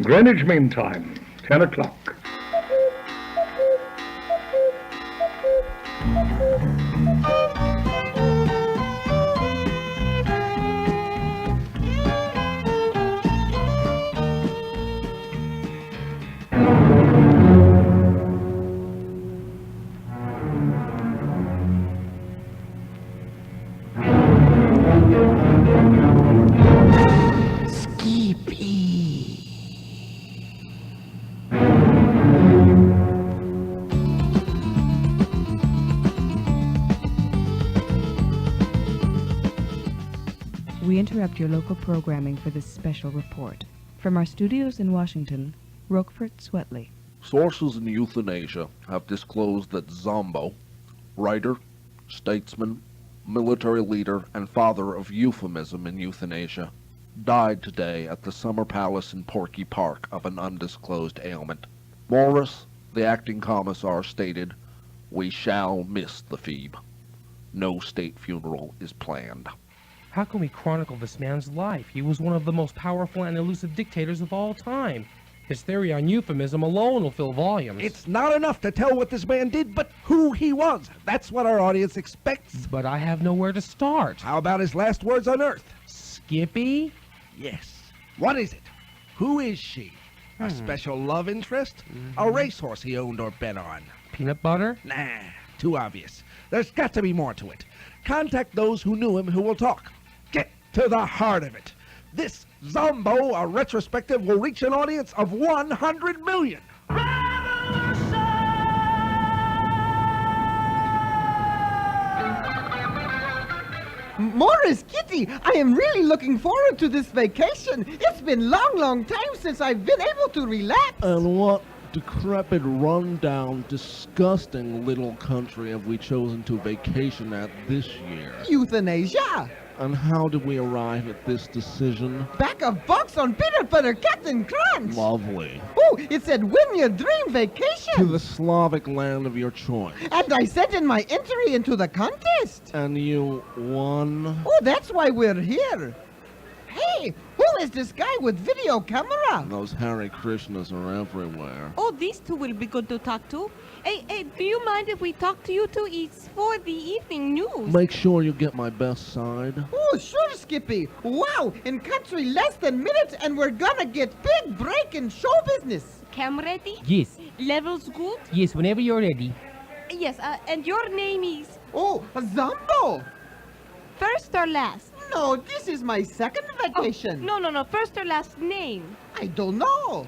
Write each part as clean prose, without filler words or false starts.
Greenwich Mean Time, 10 o'clock. We interrupt your local programming for this special report. From our studios in Washington, Roquefort Swetley. Sources in euthanasia have disclosed that Zombo, writer, statesman, military leader, and father of euphemism in euthanasia, died today at the Summer Palace in Porky Park of an undisclosed ailment. Morris, the acting commissar, stated, "We shall miss the Phoebe. No state funeral is planned." How can we chronicle this man's life? He was one of the most powerful and elusive dictators of all time. His theory on euphemism alone will fill volumes. It's not enough to tell what this man did, but who he was. That's what our audience expects. But I have nowhere to start. How about his last words on Earth? Skippy? Yes. What is it? Who is she? A special love interest? A racehorse he owned or bet on? Peanut butter? Nah, too obvious. There's got to be more to it. Contact those who knew him who will talk. Get to the heart of it. This Zombo, a retrospective, will reach an audience of 100 million. Morris, Kitty, I am really looking forward to this vacation. It's been long time since I've been able to relax. And what decrepit, run-down, disgusting little country have we chosen to vacation at this year? Euthanasia. And how did we arrive at this decision? Back of box on peanut butter Captain Crunch. Lovely. Oh, it said win your dream vacation. To the Slavic land of your choice. And I sent in my entry into the contest. And you won? Oh, that's why we're here. Hey, who is this guy with video camera? Those Hare Krishnas are everywhere. Oh, these two will be good to talk to. Hey, do you mind if we talk to you two? It's for the evening news. Make sure you get my best side. Oh, sure, Skippy. Wow, in country less than minutes, and we're gonna get big break in show business. Cam ready? Yes. Levels good? Yes, whenever you're ready. Yes, and your name is? Oh, Zombo. First or last? No, this is my second vacation. Oh, no, first or last name? I don't know.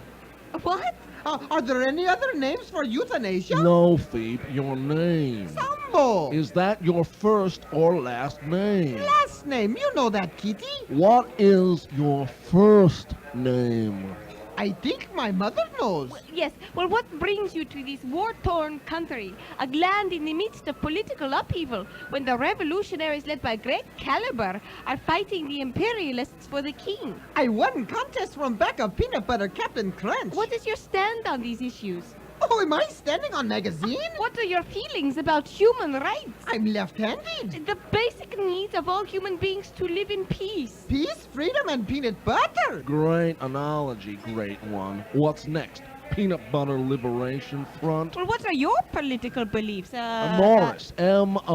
What? Are there any other names for euthanasia? No, Phoebe, your name. Zombo. Is that your first or last name? Last name, you know that, Kitty. What is your first name? I think my mother knows. Yes, well, what brings you to this war-torn country, a land in the midst of political upheaval, when the revolutionaries led by great caliber are fighting the imperialists for the king? I won contest from back of peanut butter Captain Crunch. What is your stand on these issues? Oh, am I standing on magazine? What are your feelings about human rights? I'm left-handed. The basic needs of all human beings to live in peace. Peace, freedom, and peanut butter. Great analogy, great one. What's next? Peanut Butter Liberation Front? Well, what are your political beliefs? Morris, M-O-R-R-I-S.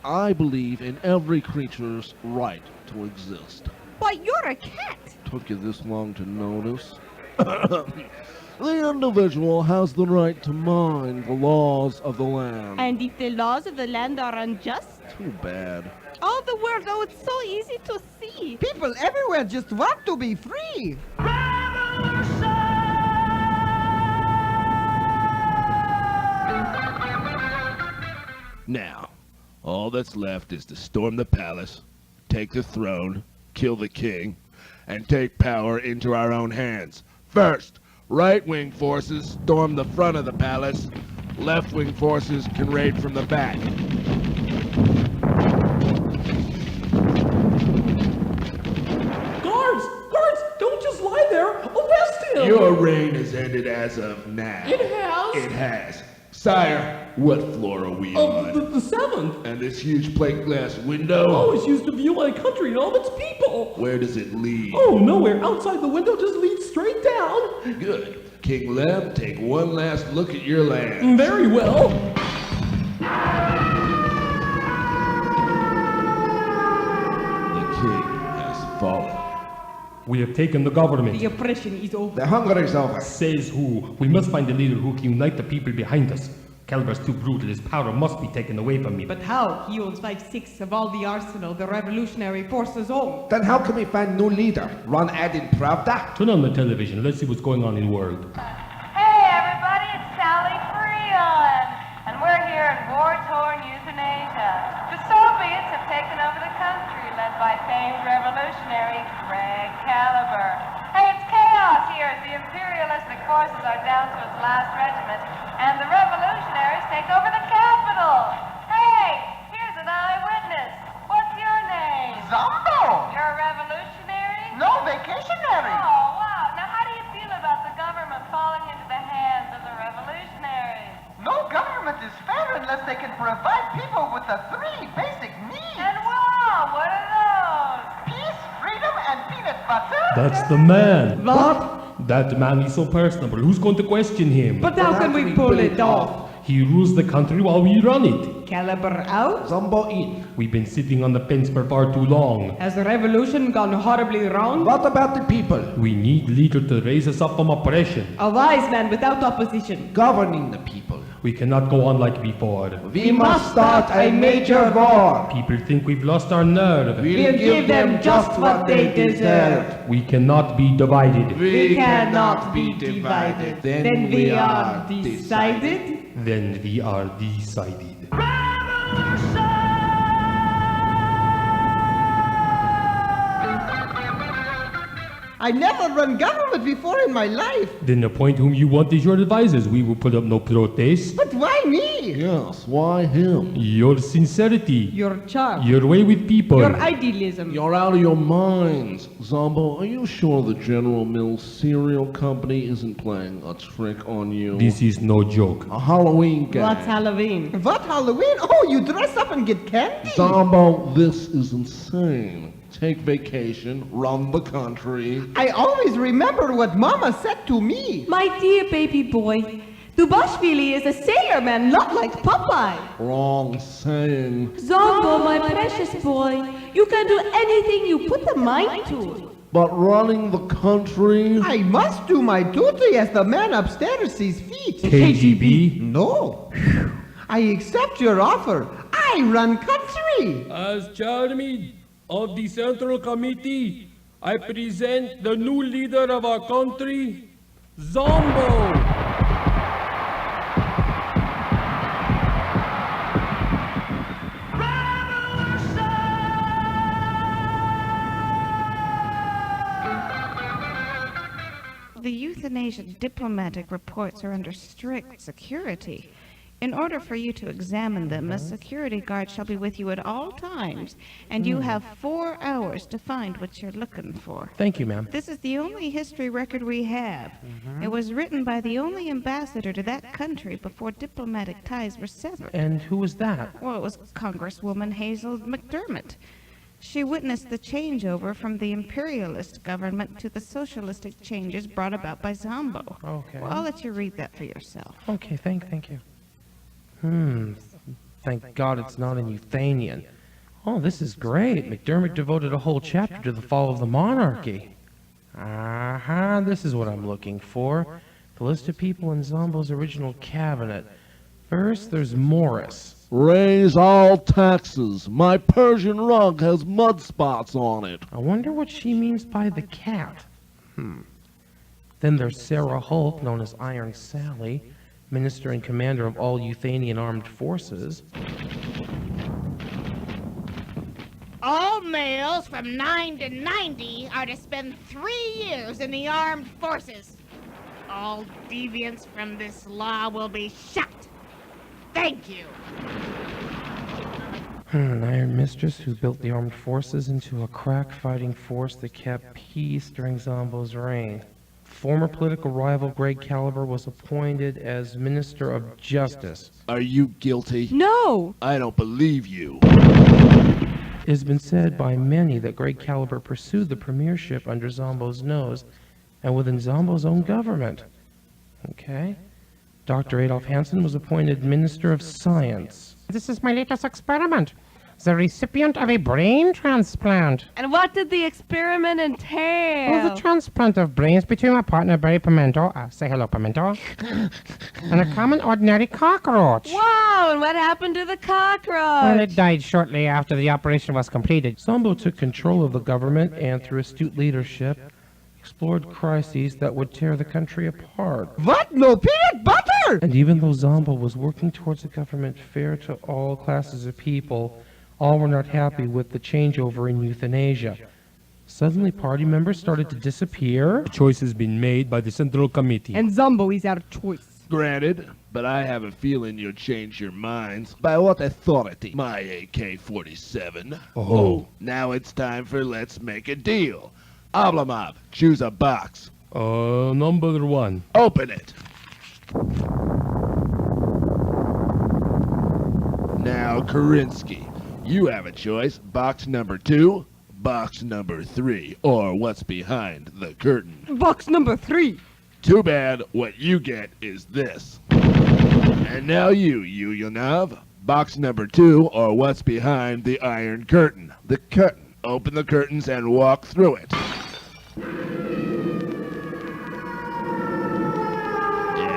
I believe in every creature's right to exist. Why, you're a cat. Took you this long to notice? The individual has the right to mind the laws of the land. And if the laws of the land are unjust? Too bad. All the world, oh, it's so easy to see. People everywhere just want to be free. Now, all that's left is to storm the palace, take the throne, kill the king, and take power into our own hands. First, right-wing forces storm the front of the palace. Left-wing forces can raid from the back. Guards! Don't just lie there! Arrest him! Your reign has ended as of now. It has? It has. Sire, What floor are we Oh, on? the seventh. And this huge plate glass window? Oh, it's used to view my country and all its people. Where does it lead? Oh, nowhere. Outside the window just leads straight down. Good. King Lem, take one last look at your land. Very well. The king has fallen. We have taken the government. The oppression is over. The hunger is over. Says who? We must find a leader who can unite the people behind us. Caliber's too brutal. His power must be taken away from me. But how? He owns 5/6 of all the arsenal the revolutionary forces own. Then how can we find new leader? Run ad in Pravda? Turn on the television. Let's see what's going on in the world. Hey everybody, it's Sally Freon, and we're here in war-torn Euthanasia. The Soviets have taken over the country, led by famed revolutionary Greg Caliber. Hey, it's chaos here as the imperialistic forces are down to its last regiment, and the revolutionaries take over the capital. Hey, here's an eyewitness. What's your name? Zombo! You're a revolutionary? No, vacationary. Oh, wow. Now, how do you feel about the government falling into the hands of the revolutionaries? No government is fair unless they can provide people with the 3 basic needs. And wow, what are those? Peace, freedom, and peanut butter. That's the man. What? That man is so personable. Who's going to question him? But how can we pull it off? He rules the country while we run it. Caliber out? Zombo in. We've been sitting on the fence for far too long. Has the revolution gone horribly wrong? What about the people? We need leader to raise us up from oppression. A wise man without opposition. Governing the people. We cannot go on like before. We must start a major war. People think we've lost our nerve. We'll give them just what they deserve. We cannot be divided. We cannot be divided. Then we are decided. Then we are decided. I never run government before in my life. Then appoint whom you want as your advisors. We will put up no protest. But why me? Yes, why him? Your sincerity. Your charm. Your way with people. Your idealism. You're out of your minds. Zombo, are you sure the General Mills cereal company isn't playing a trick on you? This is no joke. A Halloween game. What's Halloween? What, Halloween? Oh, you dress up and get candy? Zombo, this is insane. Take vacation, run the country. I always remember what Mama said to me. My dear baby boy, Dubashvili is a sailorman, not like Popeye. Wrong saying. Zombo, my precious boy, you can do anything you put the mind to. But running the country? I must do my duty as the man upstairs sees feet. KGB? No. I accept your offer. I run country. As chairman of the Central Committee, I present the new leader of our country, Zombo. The euthanasia diplomatic reports are under strict security. In order for you to examine them, a security guard shall be with you at all times, and you have 4 hours to find what you're looking for. Thank you, ma'am. This is the only history record we have. It was written by the only ambassador to that country before diplomatic ties were severed. And who was that? Well, it was Congresswoman Hazel McDermott. She witnessed the changeover from the imperialist government to the socialistic changes brought about by Zombo. Okay. Well, I'll let you read that for yourself. Okay, thank you. Thank God it's not in Euthanian. Oh, this is great. McDermott devoted a whole chapter to the fall of the monarchy. This is what I'm looking for. The list of people in Zombo's original cabinet. First, there's Morris. Raise all taxes. My Persian rug has mud spots on it. I wonder what she means by the cat. Then there's Sarah Holt, known as Iron Sally, Minister and Commander of all Euthanian Armed Forces. All males from 9 to 90 are to spend 3 years in the armed forces. All deviants from this law will be shot. Thank you. An Iron Mistress who built the armed forces into a crack-fighting force that kept peace during Zombo's reign. Former political rival Greg Caliber was appointed as Minister of Justice. Are you guilty? No! I don't believe you. It has been said by many that Greg Caliber pursued the premiership under Zombo's nose and within Zombo's own government. Okay. Dr. Adolf Hansen was appointed Minister of Science. This is my latest experiment. The recipient of a brain transplant. And what did the experiment entail? Oh, the transplant of brains between my partner, Barry Pimento, say hello, Pimento, and a common ordinary cockroach. Wow, and what happened to the cockroach? Well, it died shortly after the operation was completed. Zombo took control of the government and, through astute leadership, explored crises that would tear the country apart. What? No peanut butter? And even though Zombo was working towards a government fair to all classes of people, all were not happy with the changeover in euthanasia. Suddenly, party members started to disappear. The choice has been made by the Central Committee. And Zombo is out of choice. Granted, but I have a feeling you'll change your minds. By what authority? My AK-47. Oh. Now it's time for Let's Make a Deal. Oblomov, choose a box. Number 1. Open it. Now, Karinsky, you have a choice. Box number 2, box number 3, or what's behind the curtain. Box number 3. Too bad, what you get is this. And now you, Yuyanov, box number 2, or what's behind the iron curtain. The curtain. Open the curtains and walk through it. Yeah,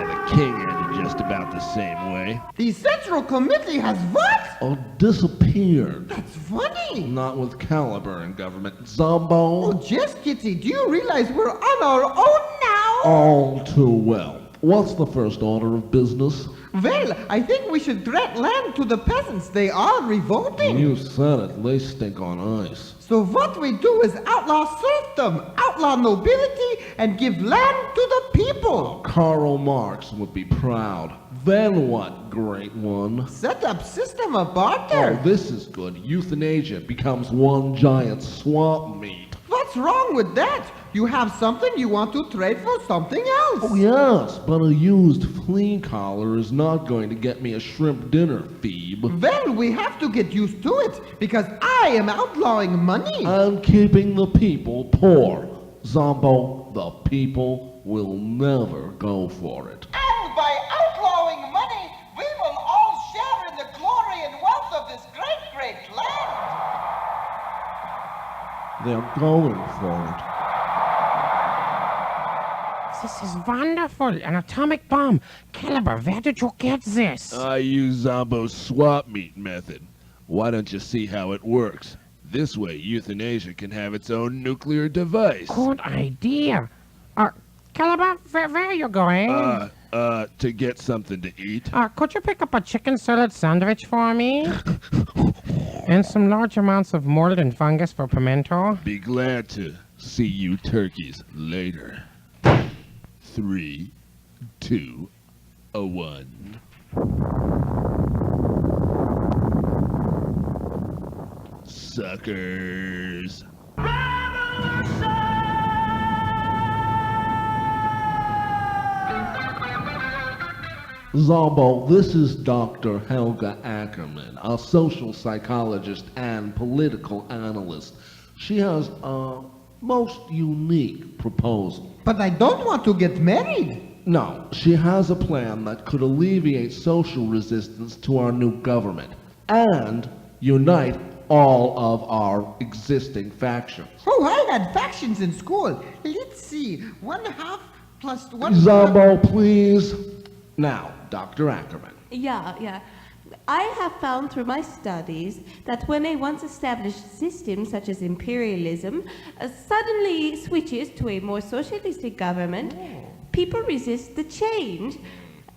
the king ended just about the same way. The Central Committee has what? Oh, disappeared. That's funny. Not with Caliber in government. Zombo. Oh, yes, Kitty. Do you realize we're on our own now? All too well. What's the first order of business? Well, I think we should grant land to the peasants. They are revolting. You said it. They stink on ice. So what we do is outlaw serfdom, outlaw nobility, and give land to the people. Karl Marx would be proud. Then what, great one? Set up system of barter. Oh, this is good. Euthanasia becomes one giant swamp meat. What's wrong with that? You have something you want to trade for something else. Oh, yes, but a used flea collar is not going to get me a shrimp dinner, Phoebe. Well, we have to get used to it, because I am outlawing money. I'm keeping the people poor. Zombo, the people will never go for it. And by outlawing money, we will all share in the glory and wealth of this great, great land. They're going for it. This is wonderful. An atomic bomb. Caliber, where did you get this? I use Zombo's swap meet method. Why don't you see how it works? This way, euthanasia can have its own nuclear device. Good idea. Caliber, where are you going? To get something to eat. Could you pick up a chicken salad sandwich for me? And some large amounts of mold and fungus for Pimento? Be glad to. See you turkeys later. 3, 2, 1. Suckers. Zombo, this is Dr. Helga Ackerman, a social psychologist and political analyst. She has a most unique proposal. But I don't want to get married. No, she has a plan that could alleviate social resistance to our new government and unite all of our existing factions. Oh, I had factions in school. Let's see. 1/2 plus 1. Zombo, please. Now, Dr. Ackerman. Yeah. I have found through my studies that when a once established system such as imperialism suddenly switches to a more socialistic government, people resist the change.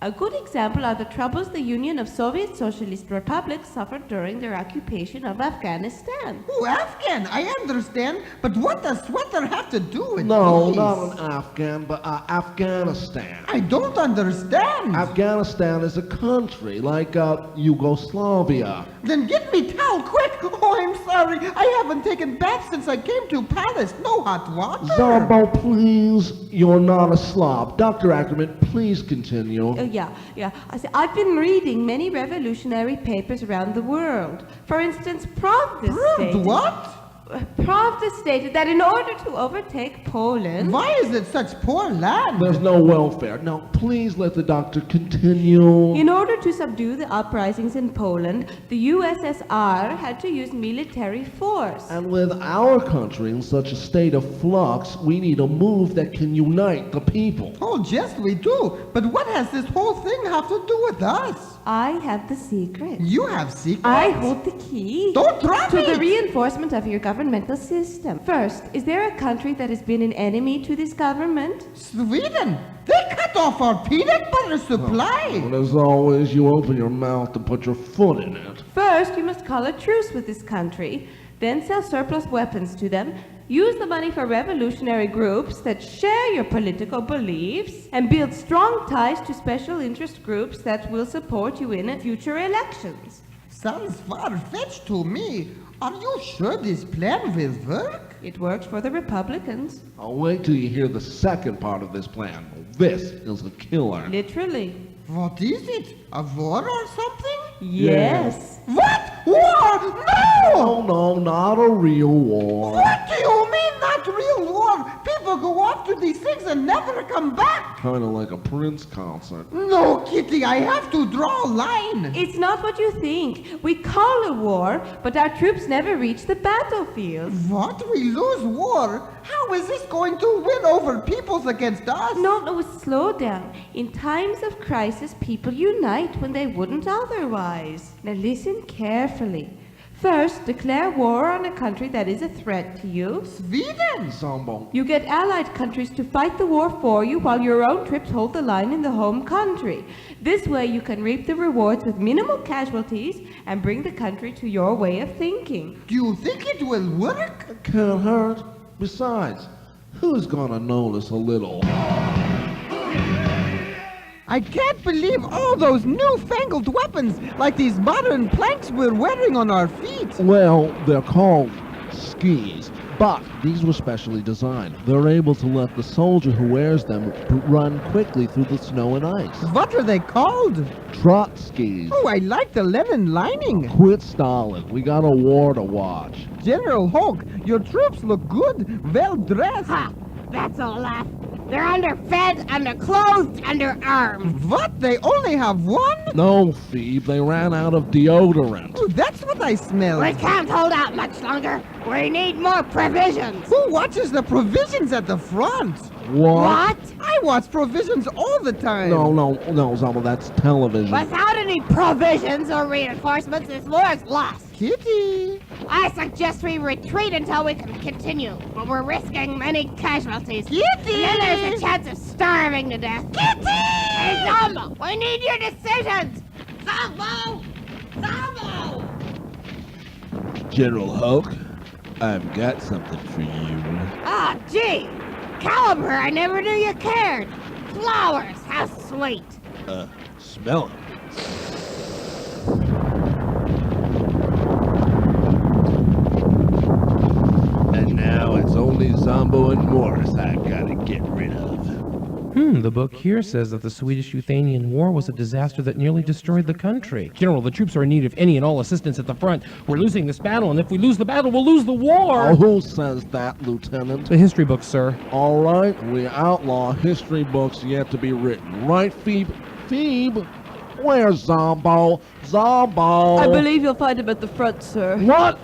A good example are the troubles the Union of Soviet Socialist Republics suffered during their occupation of Afghanistan. Oh, Afghan, I understand, but what does sweater have to do with No, these? not an Afghan, but Afghanistan. I don't understand. Afghanistan is a country like Yugoslavia. Then get me towel quick. Oh, I'm sorry. I haven't taken bath since I came to Palace. No hot water. Zombo, please. You're not a slob. Dr. Ackerman, please continue. Yeah. I've been reading many revolutionary papers around the world. For instance, Pravda stated... What? Pravda stated that in order to overtake Poland... Why is it such poor land? There's no welfare. Now, please let the doctor continue. In order to subdue the uprisings in Poland, the USSR had to use military force. And with our country in such a state of flux, we need a move that can unite the people. Oh, yes, we do. But what has this whole thing have to do with us? I have the secret. You have secrets? I hold the key. Don't drop to it! the reinforcement of your governmental system. First, is there a country that has been an enemy to this government? Sweden! They cut off our peanut butter supply! But as always, you open your mouth to put your foot in it. First, you must call a truce with this country, then sell surplus weapons to them, use the money for revolutionary groups that share your political beliefs, and build strong ties to special interest groups that will support you in future elections. Sounds far-fetched to me. Are you sure this plan will work? It works for the Republicans. I'll wait till you hear the second part of this plan. This is a killer. Literally. What is it? A war or something? Yes. What? War? No! No, not a real war. What do you mean, not real war? People go off to these things and never come back. Kind of like a Prince concert. No, Kitty, I have to draw a line. It's not what you think. We call a war, but our troops never reach the battlefield. What? We lose war? How is this going to win over peoples against us? No, slow down. In times of crisis, people unite when they wouldn't otherwise. Now listen carefully. First, declare war on a country that is a threat to you. Sweden! Zombo. You get allied countries to fight the war for you while your own troops hold the line in the home country. This way you can reap the rewards with minimal casualties and bring the country to your way of thinking. Do you think it will work? Can't hurt. Besides, who's gonna notice a little? I can't believe all those newfangled weapons, like these modern planks we're wearing on our feet. Well, they're called skis, but these were specially designed. They're able to let the soldier who wears them run quickly through the snow and ice. What are they called? Trot skis. Oh, I like the linen lining. Quit stalling. We got a war to watch. General Hoke, your troops look good, well dressed. Ha! That's a laugh. They're underfed, underclothed, underarmed. What? They only have one? No, Phoebe, they ran out of deodorant. Oh, that's what I smell. We can't hold out much longer. We need more provisions. Who watches the provisions at the front? What? I watch provisions all the time. No, Zombo, that's television. Without any provisions or reinforcements, this war is lost. Kitty! I suggest we retreat until we can continue, but we're risking many casualties. Kitty! And then there's a chance of starving to death. Kitty! Hey, Zombo, we need your decisions! Zombo! Zombo! General Hulk, I've got something for you. Ah, gee! Caliber, I never knew you cared. Flowers, how sweet. Smell 'em. And now it's only Zombo and Morris I've got to get rid of. The book here says that the Swedish-Ruthenian War was a disaster that nearly destroyed the country. General, the troops are in need of any and all assistance at the front. We're losing this battle, and if we lose the battle, we'll lose the war! Oh, who says that, Lieutenant? The history books, sir. All right, we outlaw history books yet to be written. Right, Phoebe? Phoebe? Where's Zombo? Zombo! I believe you'll find him at the front, sir. What?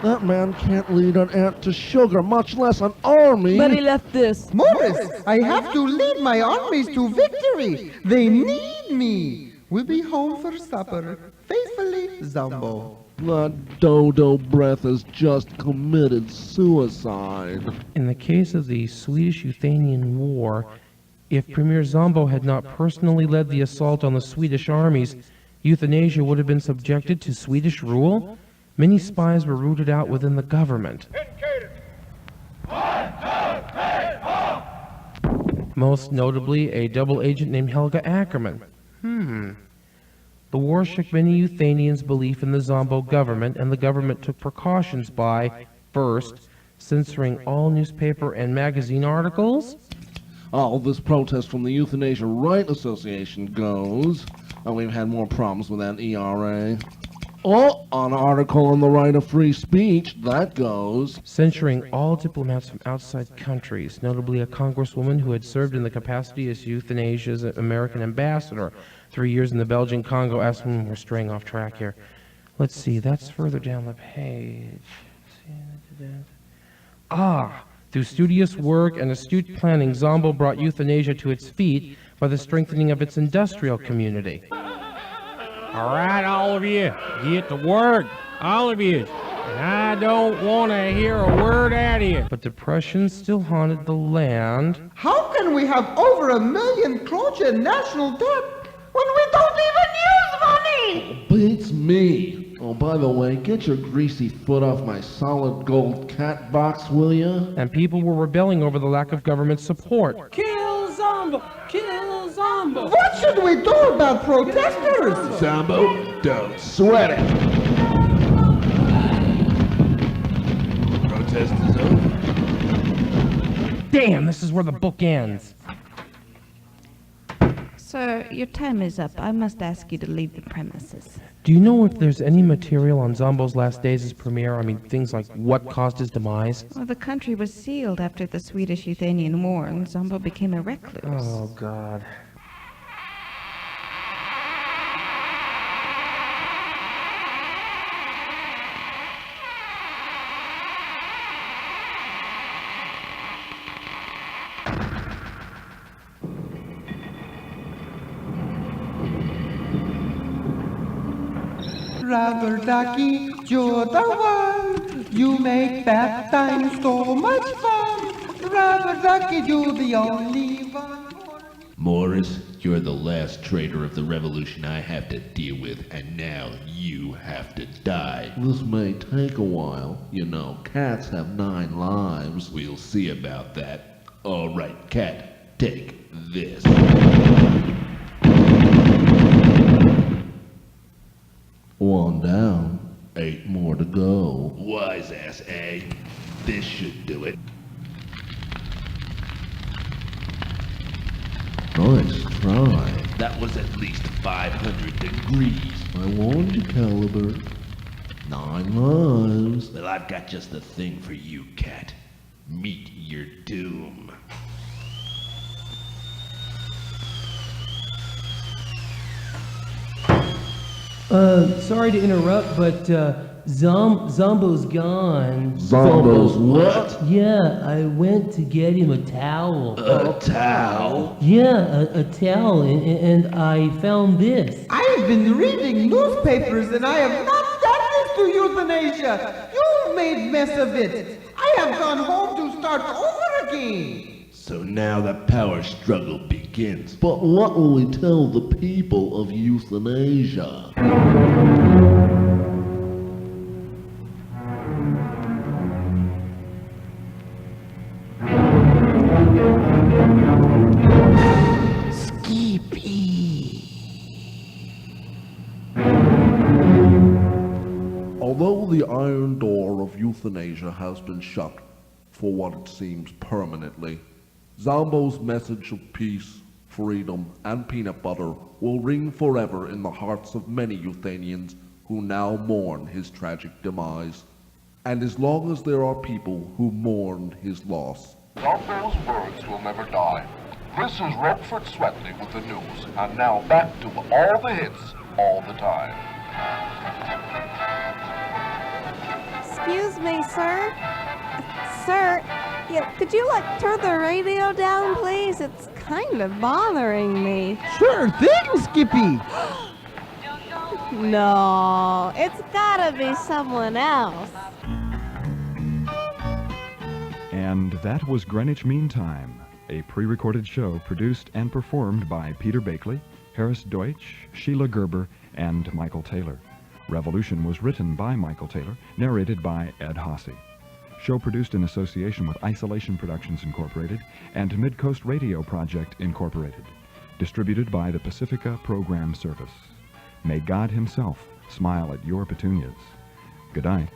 That man can't lead an ant to sugar, much less an army. But he left this. Morris, I have to lead my armies to victory. They need me. We'll be home for supper. Faithfully, Zombo. That dodo breath has just committed suicide. In the case of the Swedish-Ruthenian War, If Premier Zombo had not personally led the assault on the Swedish armies, euthanasia would have been subjected to Swedish rule. Many spies were rooted out within the government. Most notably, a double agent named Helga Ackerman. The war shook many Euthanians' belief in the Zombo government, and the government took precautions by, first, censoring all newspaper and magazine articles. This protest from the Euthanasia Right Association goes. We've had more problems with that ERA. An article on the right of free speech, that goes. Censoring all diplomats from outside countries, notably a congresswoman who had served in the capacity as Euthanasia's American ambassador. 3 years in the Belgian Congo. We're straying off track here. Let's see, that's further down the page. Through studious work and astute planning, Zombo brought euthanasia to its feet by the strengthening of its industrial community. All right, all of you, get to work, all of you. And I don't want to hear a word out of you. But depression still haunted the land. How can we have over 1 million kroner in national debt when we don't even use money? Beats me. By the way, get your greasy foot off my solid gold cat box, will ya? And people were rebelling over the lack of government support. Kill Zombo! Kill Zombo! What should we do about protesters? Zombo, don't sweat it. Protest is over. Damn, this is where the book ends. Sir, your time is up. I must ask you to leave the premises. Do you know if there's any material on Zombo's last days as premier? Things like what caused his demise? Well, the country was sealed after the Swedish Euthanian War, and Zombo became a recluse. Oh, God. Rather ducky, you're the one. You make that time so much fun. Rather ducky, you're the only one. Morris, you're the last traitor of the revolution I have to deal with, and now you have to die. This may take a while. You know, cats have 9 lives. We'll see about that. All right, cat, take this. One down, 8 more to go. Wise ass, eh? This should do it. Nice try. That was at least 500 degrees. I warned you, Caliber. 9 lives. Well, I've got just the thing for you, cat. Meet your doom. Sorry to interrupt, but Zombo's gone. Zombo's what? Yeah, I went to get him a towel. A towel? Yeah, a towel, and I found this. I have been reading newspapers and I have not done this to euthanasia. You made mess of it. I have gone home to start over again. So now the power struggle begins. But what will we tell the people of euthanasia? Although the iron door of euthanasia has been shut, for what it seems permanently, Zombo's message of peace, freedom, and peanut butter will ring forever in the hearts of many Euthanians who now mourn his tragic demise. And as long as there are people who mourn his loss, Zombo's words will never die. This is Redford Swetley with the news, and now back to all the hits, all the time. Excuse me, sir? Sir, could you, turn the radio down, please? It's kind of bothering me. Sure thing, Skippy. No, it's gotta be someone else. And that was Greenwich Mean Time. a pre-recorded show produced and performed by Peter Bakley, Harris Deutsch, Sheila Gerber, and Michael Taylor. Revolution was written by Michael Taylor, narrated by Ed Hossey. Show produced in association with Isolation Productions Incorporated and Midcoast Radio Project Incorporated. Distributed by the Pacifica Program Service. May God himself smile at your petunias. Good night.